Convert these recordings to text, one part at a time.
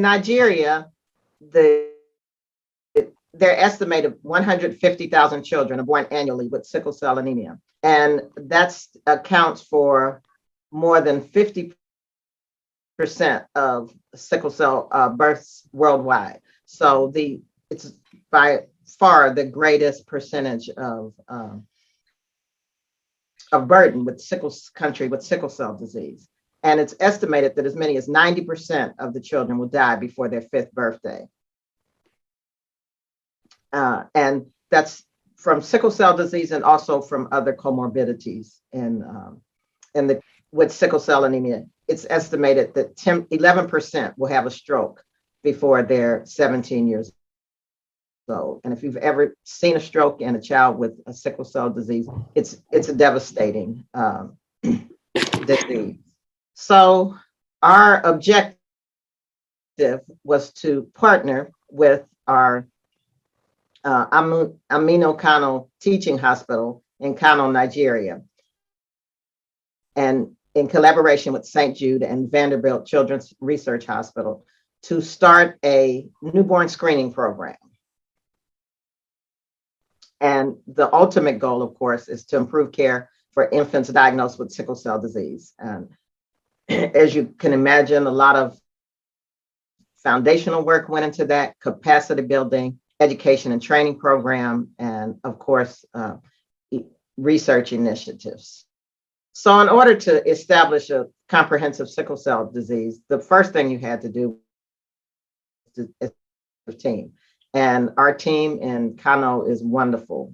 Nigeria, they're estimated 150,000 children are born annually with sickle cell anemia. And that accounts for more than 50% of sickle cell births worldwide. So it's by far the greatest percentage of burden with sickle cell disease. And it's estimated that as many as 90% of the children will die before their 5th birthday. And that's from sickle cell disease and also from other comorbidities with sickle cell anemia. It's estimated that 11% will have a stroke before they're 17 years old. And if you've ever seen a stroke in a child with a sickle cell disease, it's a devastating disease. So our objective was to partner with our Aminu Kano Teaching Hospital in Kano, Nigeria, and in collaboration with St. Jude and Vanderbilt Children's Research Hospital to start a newborn screening program. And the ultimate goal, of course, is to improve care for infants diagnosed with sickle cell disease. And as you can imagine, a lot of foundational work went into that, capacity building, education and training program, and of course, research initiatives. So in order to establish a comprehensive sickle cell disease, the first thing you had to do is a team. And our team in Kano is wonderful.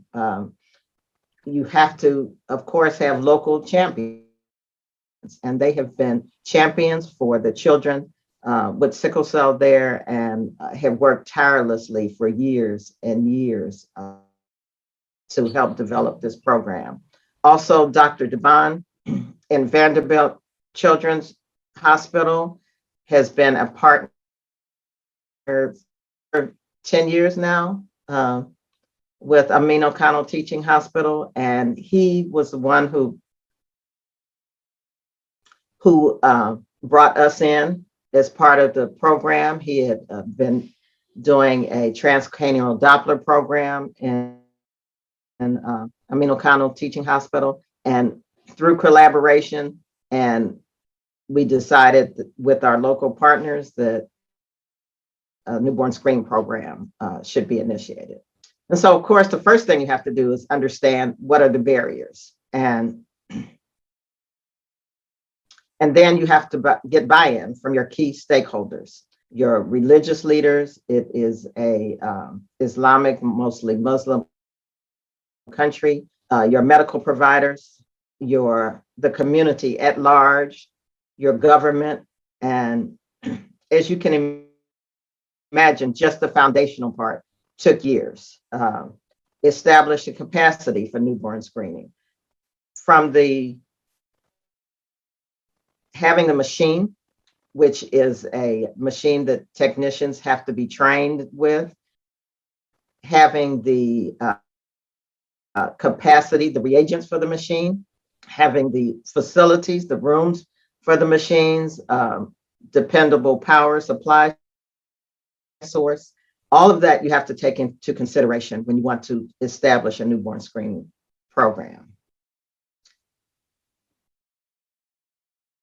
You have to, of course, have local champions, and they have been champions for the children with sickle cell there and have worked tirelessly for years and years to help develop this program. Also, Dr. Yvonne in Vanderbilt Children's Hospital has been a partner for 10 years now with Aminu Kano Teaching Hospital, and he was the one who brought us in as part of the program. He had been doing a transcranial Doppler program in Aminu Kano Teaching Hospital, and through collaboration, and we decided that with our local partners that a newborn screening program should be initiated. And so, of course, the first thing you have to do is understand what are the barriers, and then you have to get buy-in from your key stakeholders, your religious leaders. It is a Islamic, mostly Muslim country, your medical providers, the community at large, your government, and as you can imagine, just the foundational part took years. Establish a capacity for newborn screening. From having the machine, which is a machine that technicians have to be trained with, having the capacity, the reagents for the machine, having the facilities, the rooms for the machines, dependable power supply source. All of that you have to take into consideration when you want to establish a newborn screening program.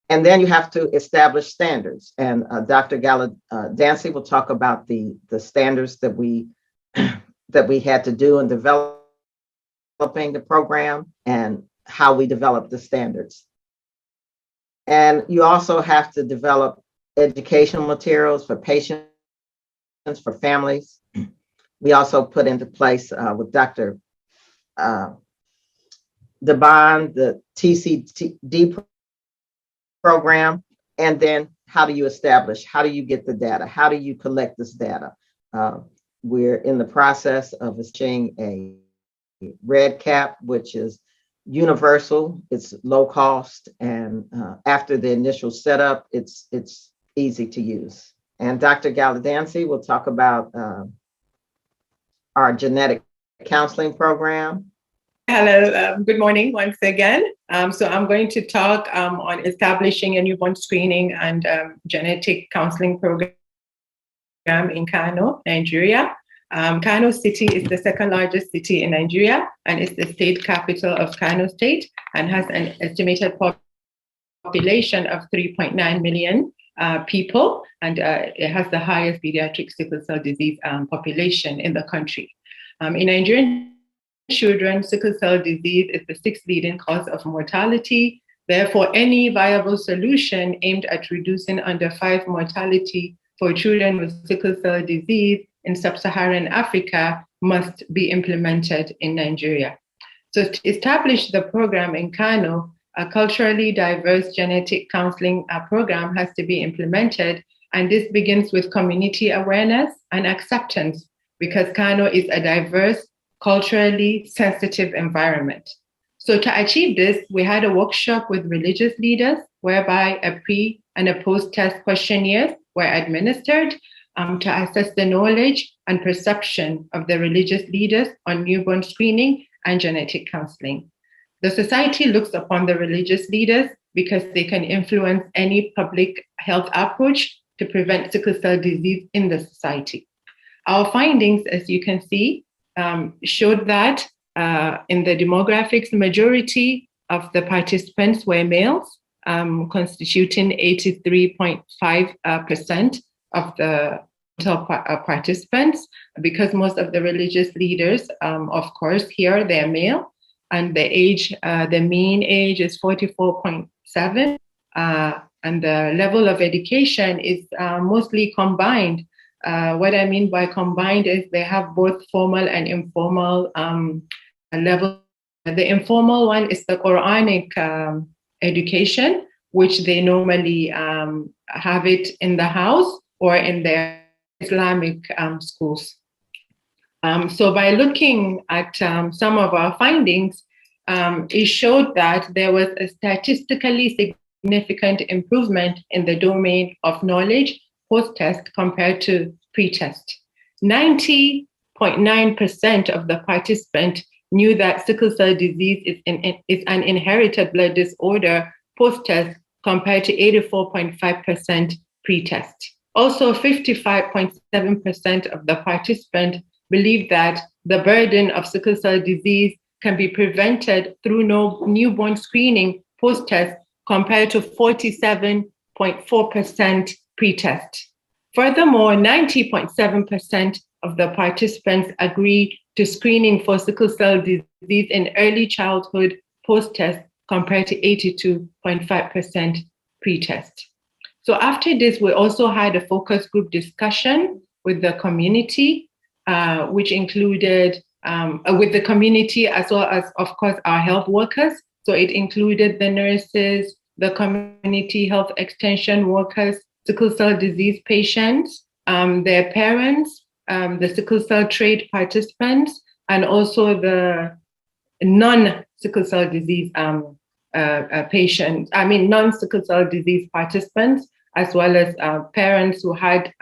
And then you have to establish standards. And Dr. Galadanci will talk about the standards that we had to do in developing the program and how we developed the standards. And you also have to develop educational materials for patients, for families. We also put into place with Dr. Debon, the TCD program. And then how do you get the data? How do you collect this data? We're in the process of achieving a red cap, which is universal, it's low cost, and after the initial setup, it's easy to use. And Dr. Galadanci will talk about our genetic counseling program. Hello, good morning once again. So I'm going to talk on establishing a newborn screening and genetic counseling program in Kano, Nigeria. Kano City is the second largest city in Nigeria and is the state capital of Kano State and has an estimated population of 3.9 million people, and it has the highest pediatric sickle cell disease population in the country. In Nigerian children, sickle cell disease is the sixth leading cause of mortality. Therefore, any viable solution aimed at reducing under 5 mortality for children with sickle cell disease in sub-Saharan Africa must be implemented in Nigeria. So to establish the program in Kano, a culturally diverse genetic counseling program has to be implemented, and this begins with community awareness and acceptance because Kano is a diverse, culturally sensitive environment. So to achieve this, we had a workshop with religious leaders whereby a pre and a post-test questionnaires were administered to assess the knowledge and perception of the religious leaders on newborn screening and genetic counseling. The society looks upon the religious leaders because they can influence any public health approach to prevent sickle cell disease in the society. Our findings, as you can see, showed that in the demographics, the majority of the participants were males, constituting 83.5% of the total participants, because most of the religious leaders, of course, here they're male. And the age, the mean age is 44.7, and the level of education is mostly combined. What I mean by combined is they have both formal and informal level. The informal one is the Quranic education, which they normally have it in the house or in their Islamic schools. So by looking at some of our findings, it showed that there was a statistically significant improvement in the domain of knowledge post-test compared to pre-test. 90.9% of the participants knew that sickle cell disease is an inherited blood disorder post-test compared to 84.5% pre-test. Also, 55.7% of the participants believe that the burden of sickle cell disease can be prevented through newborn screening post-test compared to 47.4% pre-test. Furthermore, 90.7% of the participants agree to screening for sickle cell disease in early childhood post-test compared to 82.5% pre-test. So after this, we also had a focus group discussion with the community, which included with the community as well as, of course, our health workers. So it included the nurses, the community health extension workers, sickle cell disease patients, their parents, the sickle cell trade participants, and also the non-sickle cell disease patients, non-sickle cell disease participants, as well as parents who had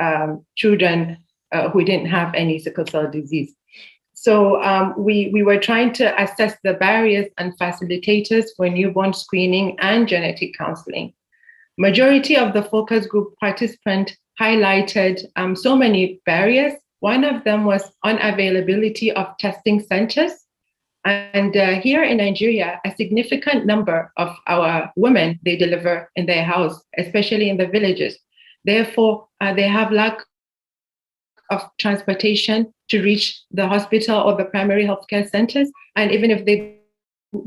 children who didn't have any sickle cell disease. So we were trying to assess the barriers and facilitators for newborn screening and genetic counseling. Majority of the focus group participants highlighted so many barriers. One of them was unavailability of testing centers. And here in Nigeria, a significant number of our women, they deliver in their house, especially in the villages. Therefore, they have lack of transportation to reach the hospital or the primary healthcare centers. And even if they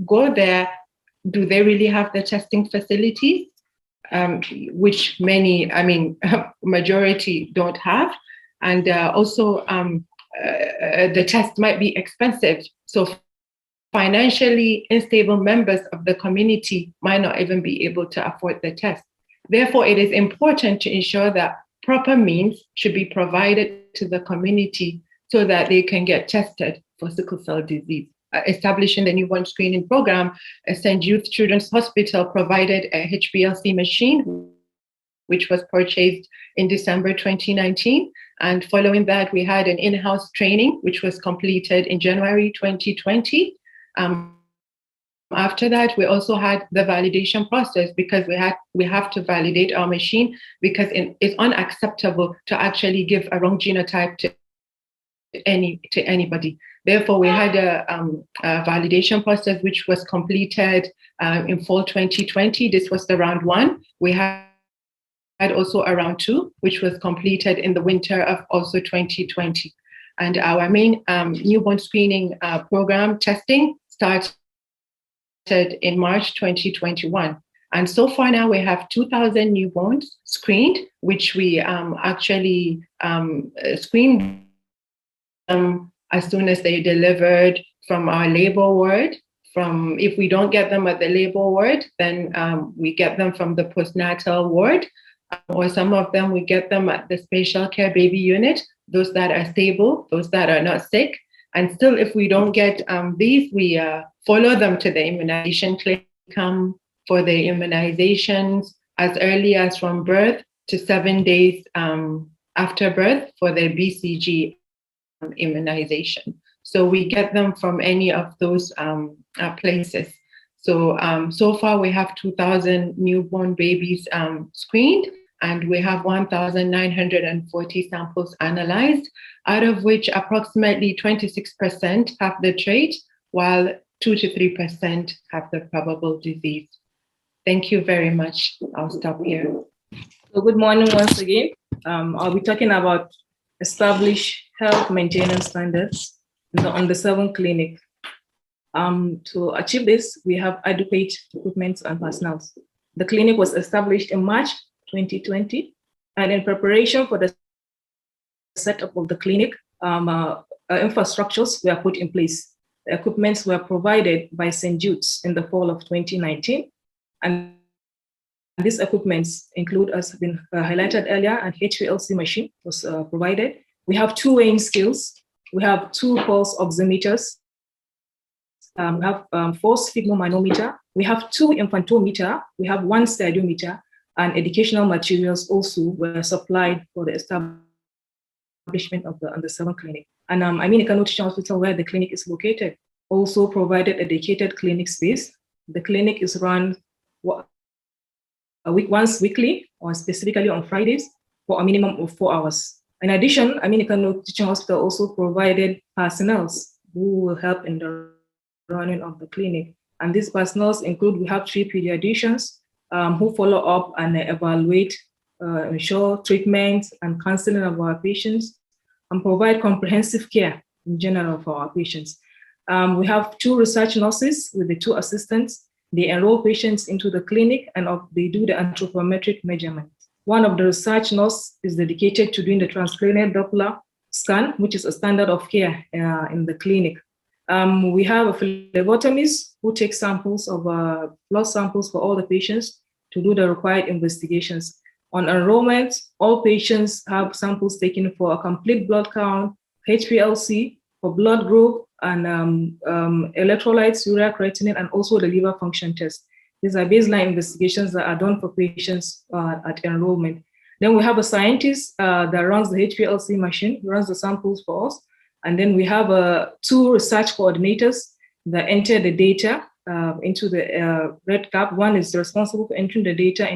go there, do they really have the testing facilities? Which many, majority don't have. And also the test might be expensive. So financially unstable members of the community might not even be able to afford the test. Therefore, it is important to ensure that proper means should be provided to the community so that they can get tested for sickle cell disease. Establishing the newborn screening program, St. Jude Children's Hospital provided a HPLC machine, which was purchased in December 2019. And following that, we had an in-house training, which was completed in January 2020. After that, we also had the validation process, because we have to validate our machine, because it's unacceptable to actually give a wrong genotype to anybody. Therefore, we had a validation process which was completed in fall 2020. This was the round one. We had also a round two, which was completed in the winter of also 2020. And our main newborn screening program testing started in March 2021. And so far now we have 2,000 newborns screened, which we actually screened them as soon as they delivered from our labor ward. If we don't get them at the labor ward, then we get them from the postnatal ward, or some of them we get them at the special care baby unit, those that are stable, those that are not sick. And still, if we don't get these, we follow them to the immunization clinic, come for the immunizations as early as from birth to 7 days after birth for their BCG immunization. So we get them from any of those places. So far we have 2,000 newborn babies screened, and we have 1,940 samples analyzed, out of which approximately 26% have the trait, while 2 to 3% have the probable disease. Thank you very much. I'll stop here. So good morning once again. I'll be talking about established health maintenance standards in the Under-7 clinic. To achieve this, we have adequate equipment and personnel. The clinic was established in March 2020, and in preparation for the setup of the clinic, infrastructures were put in place. The equipments were provided by St. Jude's in the fall of 2019, and these equipments include, as has been highlighted earlier, an HPLC machine was provided. We have 2 weighing scales. We have 2 pulse oximeters. We have 4 sphygmomanometer. We have 2 infantometer. We have 1 stadiometer, and educational materials also were supplied for the establishment of the Under-7 clinic. And Aminu Kano Teaching Hospital, where the clinic is located, also provided a dedicated clinic space. The clinic is run once weekly, or specifically on Fridays, for a minimum of 4 hours. In addition, Aminu Kano Teaching Hospital also provided personnel who will help in the running of the clinic. And these personnel include, we have 3 pediatricians who follow up and evaluate, ensure treatment and counseling of our patients, and provide comprehensive care in general for our patients. We have 2 research nurses with the 2 assistants. They enroll patients into the clinic, and they do the anthropometric measurement. One of the research nurses is dedicated to doing the transcranial Doppler scan, which is a standard of care in the clinic. We have a phlebotomist who takes samples of blood samples for all the patients to do the required investigations. On enrollment, all patients have samples taken for a complete blood count, HPLC, for blood group, and electrolytes, urea creatinine, and also the liver function test. These are baseline investigations that are done for patients at enrollment. Then we have a scientist that runs the HPLC machine, runs the samples for us. And then we have 2 research coordinators that enter the data into the red cap. One is responsible for entering the data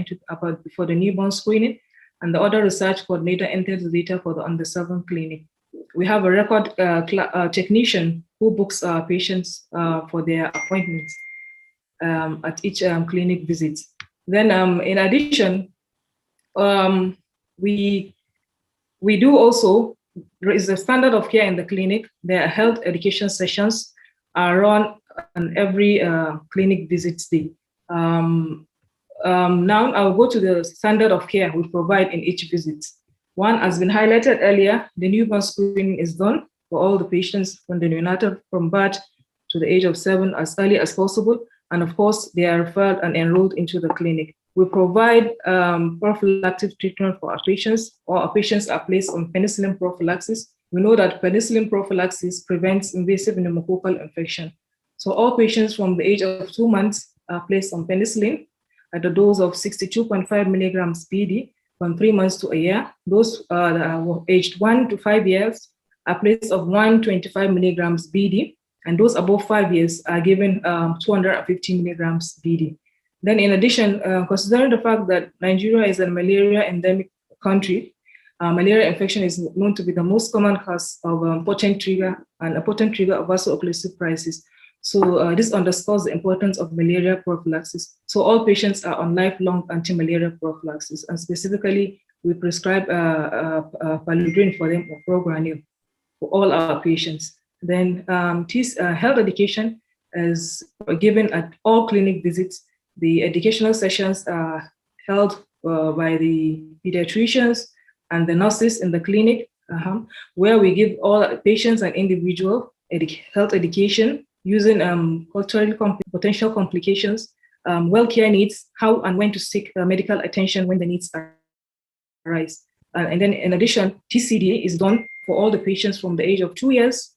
for the newborn screening, and the other research coordinator enters the data for the Under-7 clinic. We have a record technician who books patients for their appointments at each clinic visit. Then in addition, we do also, there is a standard of care in the clinic. There are health education sessions run on every clinic visit day. Now I'll go to the standard of care we provide in each visit. One has been highlighted earlier. The newborn screening is done for all the patients from the neonatal from birth to the age of 7 as early as possible. And of course, they are referred and enrolled into the clinic. We provide prophylactic treatment for our patients, or our patients are placed on penicillin prophylaxis. We know that penicillin prophylaxis prevents invasive pneumococcal infection. So all patients from the age of 2 months are placed on penicillin at a dose of 62.5 milligrams PD from 3 months to a year. Those that are aged 1 to 5 years are placed of 125 milligrams BD And those above 5 years are given 250 milligrams BD. Then in addition, considering the fact that Nigeria is a malaria endemic country, malaria infection is known to be the most common cause of potent trigger and a potent trigger of vaso-occlusive crisis. So this underscores the importance of malaria prophylaxis. So all patients are on lifelong anti-malaria prophylaxis, and specifically, we prescribe Paludrin for them or Progranil for all our patients. Then health education is given at all clinic visits. The educational sessions are held by the pediatricians and the nurses in the clinic, where we give all patients and individual health education using culturally potential complications, well care needs, how and when to seek medical attention when the needs arise. And then in addition, TCD is done for all the patients from the age of 2 years.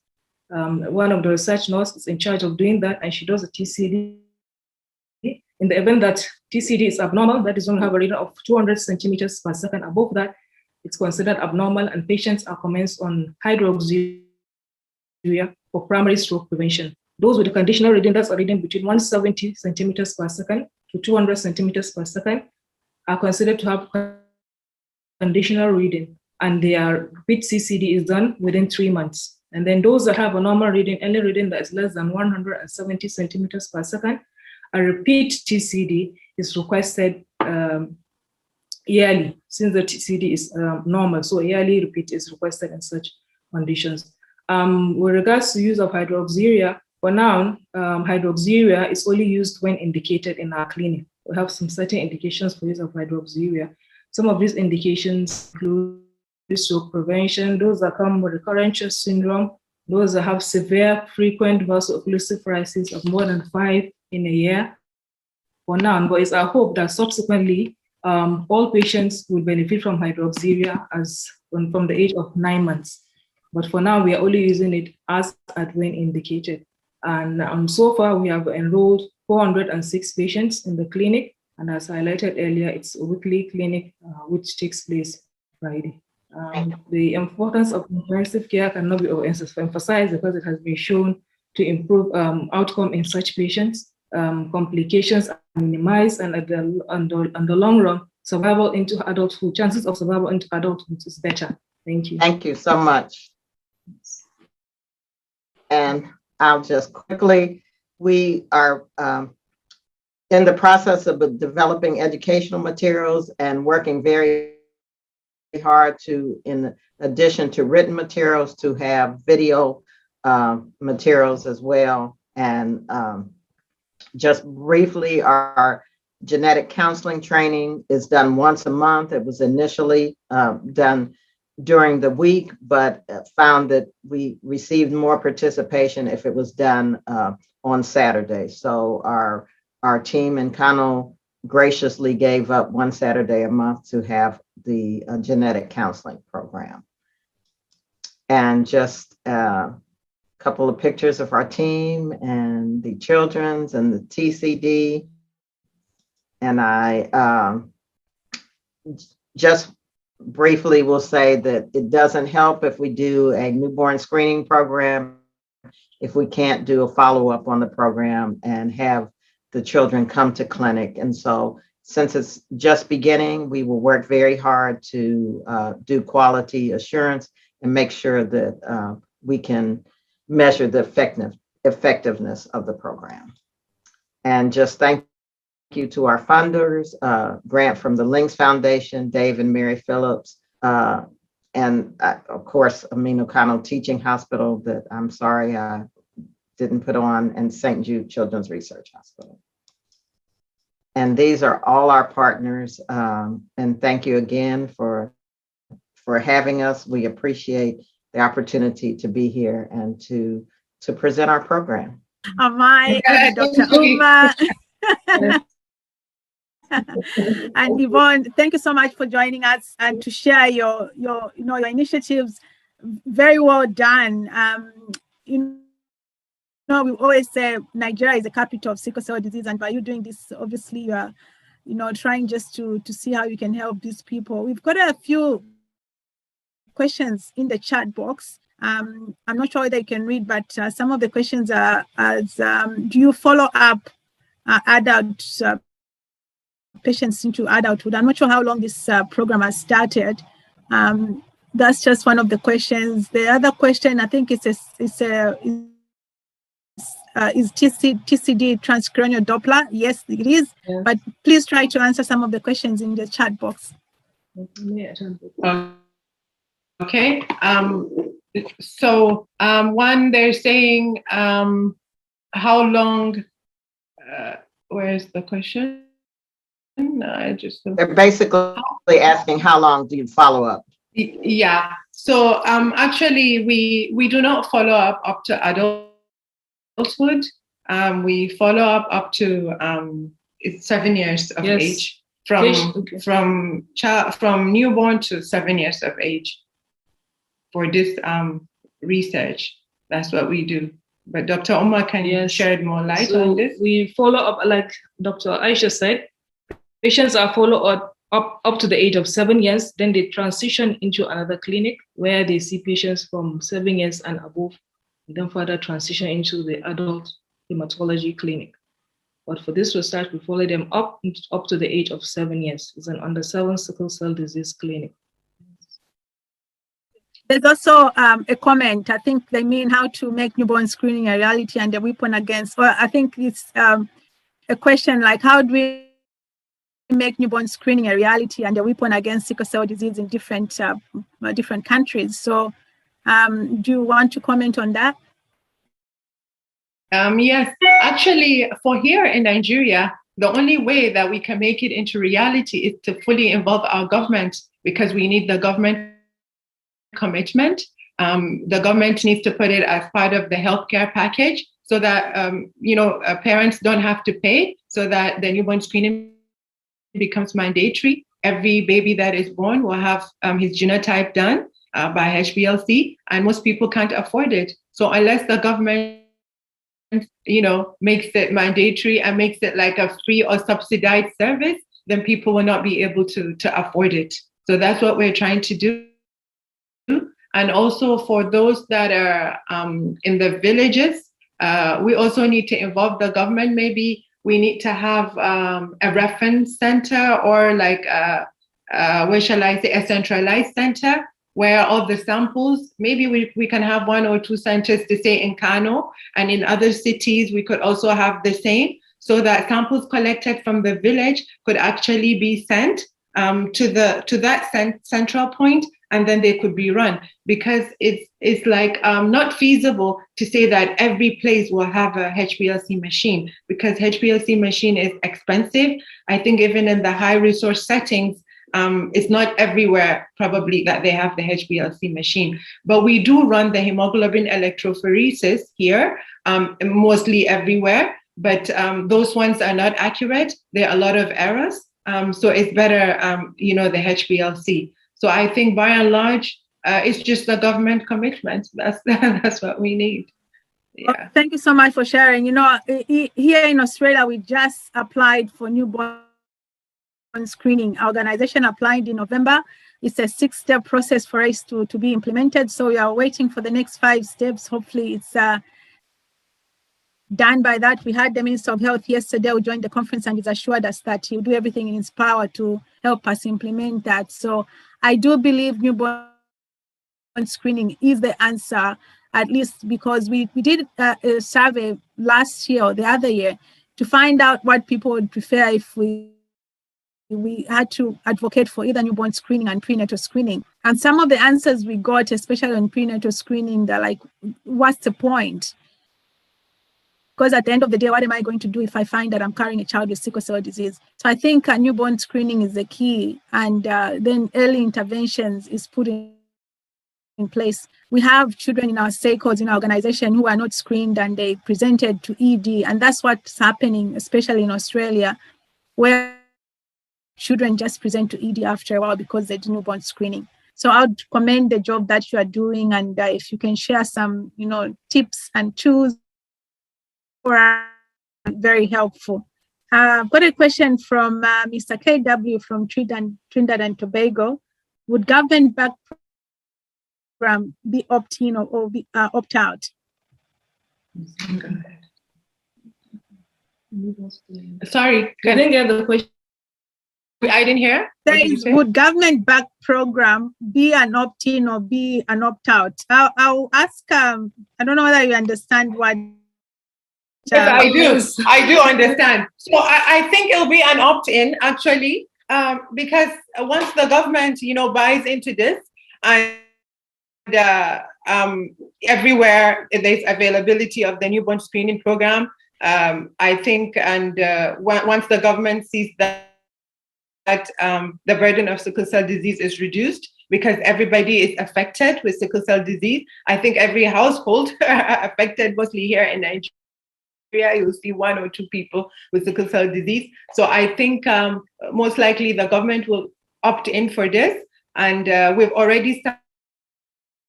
One of the research nurses is in charge of doing that, and she does a TCD. In the event that TCD is abnormal, that is going to have a reading of 200 centimeters per second. Above that, it's considered abnormal, and patients are commenced on hydroxyurea for primary stroke prevention. Those with a conditional reading, that's a reading between 170 centimeters per second to 200 centimeters per second, are considered to have conditional reading, and their repeat CCD is done within 3 months. And then those that have a normal reading, any reading that is less than 170 centimeters per second, a repeat TCD is requested yearly, since the TCD is normal. So a yearly repeat is requested in such conditions. With regards to use of hydroxyurea, for now, hydroxyurea is only used when indicated in our clinic. We have some certain indications for use of hydroxyurea. Some of these indications include stroke prevention, those that come with recurrent chest syndrome, those that have severe frequent vaso-occlusive crises of more than 5 in a year. For now, but it's our hope that subsequently all patients will benefit from hydroxyurea from the age of 9 months. But for now, we are only using it as and when indicated. And so far, we have enrolled 406 patients in the clinic. And as highlighted earlier, it's a weekly clinic which takes place Friday. The importance of comprehensive care cannot be emphasized because it has been shown to improve outcome in such patients. Complications are minimized, and on the long run, survival into adulthood, chances of survival into adulthood is better. Thank you. Thank you so much. And I'll just quickly, we are in the process of developing educational materials and working very hard to, in addition to written materials, to have video materials as well. And just briefly, our genetic counseling training is done once a month. It was initially done during the week, but found that we received more participation if it was done on Saturday. So our team in Kano graciously gave up one Saturday a month to have the genetic counseling program. And just a couple of pictures of our team and the children's and the TCD. And I just briefly will say that it doesn't help if we do a newborn screening program if we can't do a follow-up on the program and have the children come to clinic. And so since it's just beginning, we will work very hard to do quality assurance and make sure that we can measure the effectiveness of the program. And just thank you to our funders, grant from the Links Foundation, Dave and Mary Phillips, and of course, Aminu Kano Teaching Hospital that I'm sorry I didn't put on, and St. Jude Children's Research Hospital. And these are all our partners. And thank you again for having us. We appreciate the opportunity to be here and to present our program. Amai, Dr. Umma, and Yvonne, thank you so much for joining us and to share your initiatives. Very well done. We always say Nigeria is the capital of sickle cell disease, and by you doing this, obviously you are, trying just to see how you can help these people. We've got a few questions in the chat box. I'm not sure whether you can read, but some of the questions are as, do you follow up adult patients into adulthood? I'm not sure how long this program has started. That's just one of the questions. The other question, I think is TCD transcranial Doppler? Yes, it is. Yes. But please try to answer some of the questions in the chat box. Okay. So one, they're saying how long? Where's the question? I just They're basically asking how long do you follow up? Yeah. So actually, we do not follow up to adulthood. We follow up to it's 7 years of Yes. age Okay. from newborn to 7 years of age. For this research, that's what we do. But Dr. Umma can shed more light on this. We follow up, like Dr. Aisha said, patients are followed up to the age of 7 years, then they transition into another clinic where they see patients from 7 years and above, and then further transition into the adult hematology clinic. But for this research, we follow them up to the age of 7 years. It's an under 7 sickle cell disease clinic. There's also a comment. I think they mean how to make newborn screening a reality and a weapon against, or I think it's a question like, how do we make newborn screening a reality and a weapon against sickle cell disease in different countries? So do you want to comment on that? Yes, actually, for here in Nigeria, the only way that we can make it into reality is to fully involve our government, because we need the government commitment. The government needs to put it as part of the healthcare package so that, parents don't have to pay, so that the newborn screening becomes mandatory. Every baby that is born will have his genotype done by HBLC, and most people can't afford it. So unless the government makes it mandatory and makes it like a free or subsidized service, then people will not be able to afford it. So that's what we're trying to do. And also for those that are in the villages, we also need to involve the government. Maybe we need to have a reference center, or like, where shall I say, a centralized center where all the samples, maybe we can have 1 or 2 centers to say in Kano, and in other cities we could also have the same, so that samples collected from the village could actually be sent to that central point, and then they could be run. Because it's like not feasible to say that every place will have a HPLC machine, because HPLC machine is expensive. I think even in the high resource settings, it's not everywhere probably that they have the HPLC machine. But we do run the hemoglobin electrophoresis here, mostly everywhere. But those ones are not accurate. There are a lot of errors. So it's better, the HPLC. So I think by and large, it's just the government commitment. That's what we need. Yeah. Well, thank you so much for sharing. Here in Australia, we just applied for newborn screening. Our organization applied in November. It's a 6-step process for us to be implemented. So we are waiting for the next 5 steps. Hopefully it's done by that. We had the Minister of Health yesterday who joined the conference and has assured us that he'll do everything in his power to help us implement that. So I do believe newborn screening is the answer, at least because we did a survey last year or the other year to find out what people would prefer if we had to advocate for either newborn screening and prenatal screening. And some of the answers we got, especially on prenatal screening, they're like, what's the point? Because at the end of the day, what am I going to do if I find that I'm carrying a child with sickle cell disease? So I think newborn screening is the key, and then early interventions is put in place. We have children in our cycles in our organization who are not screened and they presented to ED, and that's what's happening, especially in Australia, where children just present to ED after a while because they do newborn screening. So I would commend the job that you are doing, and if you can share some, tips and tools, very helpful. I've got a question from Mr. KW from Trinidad and Tobago. Would government back be opt-in or be opt-out? Sorry, I didn't get the question. I didn't hear. There is, would government-backed program be an opt-in or be an opt-out? I'll ask, I don't know whether you understand what. Yes, I do. I do understand. So I think it'll be an opt-in, actually, because once the government, buys into this, and everywhere there's availability of the newborn screening program, I think, and once the government sees that the burden of sickle cell disease is reduced because everybody is affected with sickle cell disease. I think every household affected, mostly here in Nigeria, you'll see 1 or 2 people with sickle cell disease. So I think most likely the government will opt in for this. And we've already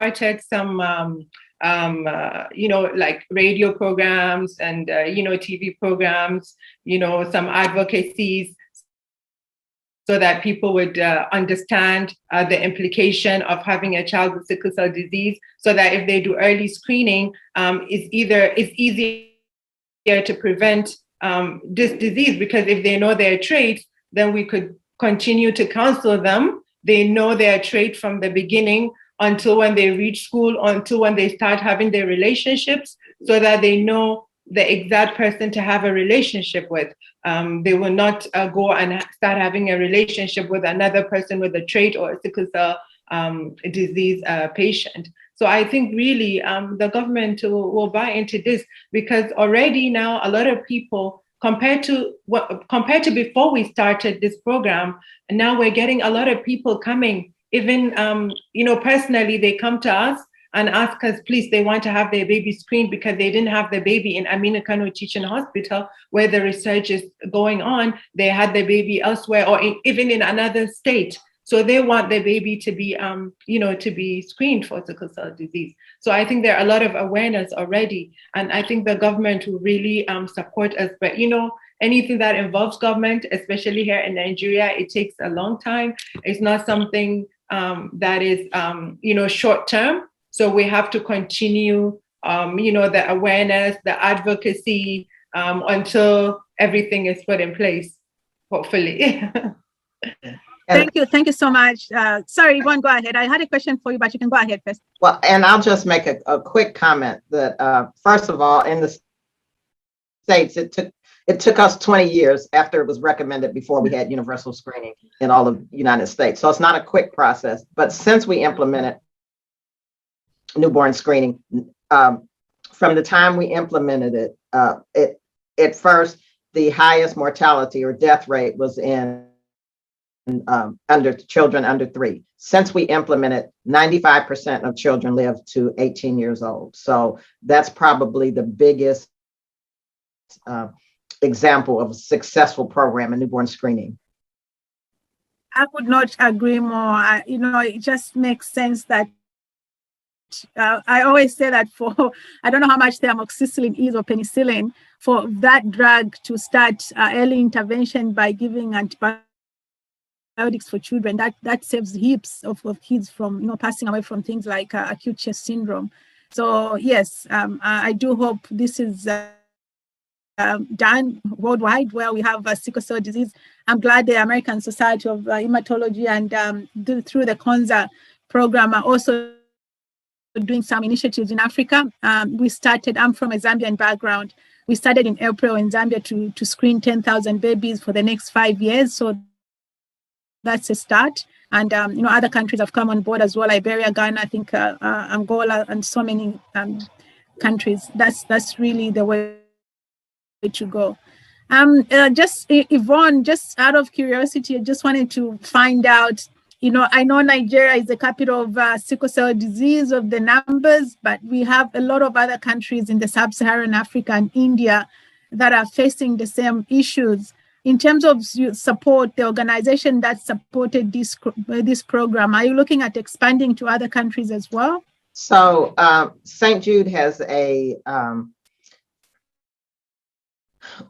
started some, like radio programs and, TV programs, some advocacies, so that people would understand the implication of having a child with sickle cell disease, so that if they do early screening, it's easier to prevent this disease, because if they know their traits, then we could continue to counsel them. They know their trait from the beginning until when they reach school, until when they start having their relationships, so that they know the exact person to have a relationship with. They will not go and start having a relationship with another person with a trait or a sickle cell disease patient. So I think really the government will buy into this, because already now a lot of people, compared to before we started this program, and now we're getting a lot of people coming, even personally, they come to us and ask us, please, they want to have their baby screened because they didn't have the baby in Aminu Kano Teaching Hospital, where the research is going on. They had the baby elsewhere, or even in another state. So they want the baby to be, to be screened for sickle cell disease. So I think there are a lot of awareness already, and I think the government will really support us. But anything that involves government, especially here in Nigeria, it takes a long time. It's not something that is, short term. So we have to continue, the awareness, the advocacy, until everything is put in place, hopefully. Thank you so much. Sorry, Yvonne, go ahead. I had a question for you, but you can go ahead first. Well, and I'll just make a quick comment that, first of all, in the States, it took us 20 years after it was recommended before we had universal screening in all of the United States. So it's not a quick process. But since we implemented newborn screening, from the time we implemented it, at first, the highest mortality or death rate was in under children under 3. Since we implemented, 95% of children live to 18 years old. So that's probably the biggest example of a successful program in newborn screening. I would not agree more. It just makes sense that I always say that I don't know how much the amoxicillin is or penicillin, for that drug to start early intervention by giving antibiotics for children, that saves heaps of kids from passing away from things like acute chest syndrome. So yes, I do hope this is done worldwide, where we have sickle cell disease. I'm glad the American Society of Hematology and through the CONSA program are also doing some initiatives in Africa. I'm from a Zambian background. We started in April in Zambia to screen 10,000 babies for the next 5 years. So that's a start. And, other countries have come on board as well, Liberia, Ghana, I think Angola, and so many countries. That's really the way to go. Just Yvonne, just out of curiosity, I just wanted to find out, I know Nigeria is the capital of sickle cell disease, of the numbers, but we have a lot of other countries in the sub-Saharan Africa and India that are facing the same issues. In terms of support, the organization that supported this program, are you looking at expanding to other countries as well? So St. Jude has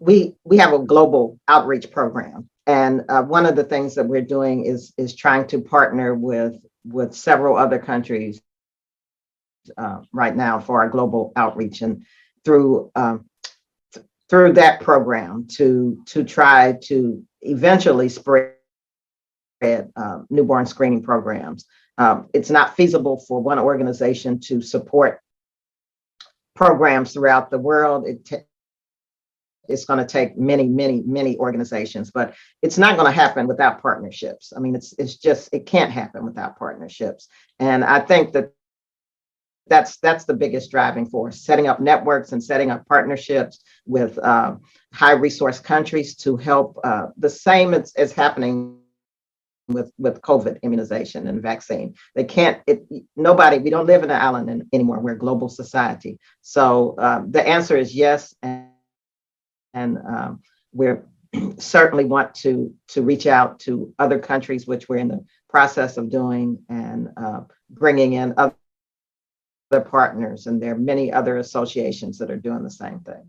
we have a global outreach program. And one of the things that we're doing is trying to partner with several other countries right now for our global outreach, and through that program to try to eventually spread newborn screening programs. It's not feasible for one organization to support programs throughout the world. It's going to take many organizations, but it's not going to happen without partnerships. I mean, it can't happen without partnerships. And I think that's the biggest driving force, setting up networks and setting up partnerships with high resource countries to help. The same as happening with COVID immunization and vaccine. They can't, we don't live in an island anymore. We're a global society. So the answer is yes. And we're certainly want to reach out to other countries, which we're in the process of doing, and bringing in other partners. And there are many other associations that are doing the same thing.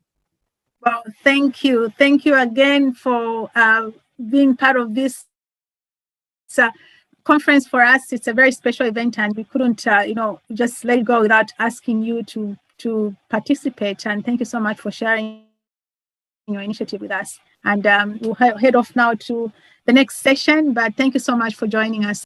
Well, thank you. Thank you again for being part of this conference. For us, it's a very special event, and we couldn't, just let it go without asking you to participate. And thank you so much for sharing your initiative with us. And we'll head off now to the next session, but thank you so much for joining us.